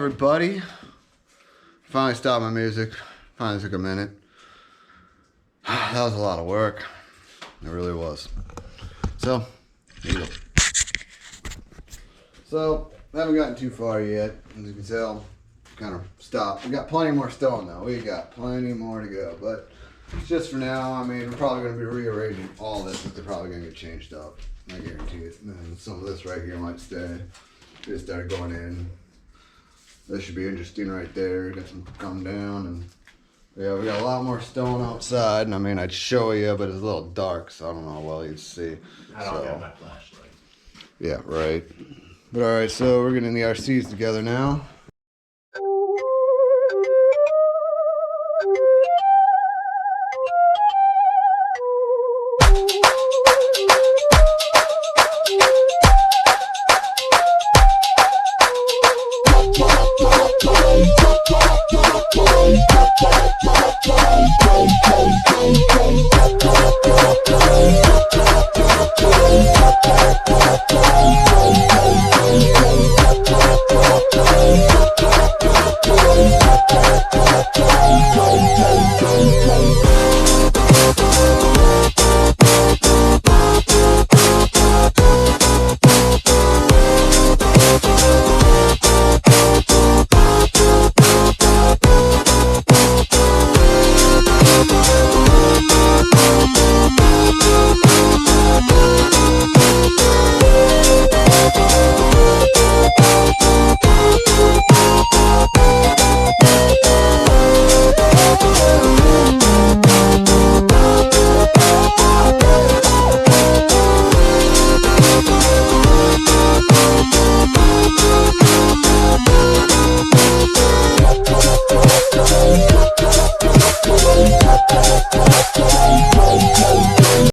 everybody. Finally stopped my music. Finally took a minute. That was a lot of work. It really was. So, here you go. So, I haven't gotten too far yet. As you can tell, kind of stopped. We got plenty more stone though. We got plenty more to go. But it's just for now. I mean, we're probably going to be rearranging all this, but they're probably going to get changed up. I guarantee it. And some of this right here might stay. Just started going in. This should be interesting right there. Got some come down, and yeah, we got a lot more stone outside. And I mean, I'd show you, but it's a little dark, so I don't know how well you'd see. I don't have my flashlight. Yeah, right. But all right, so we're getting the RCs together now.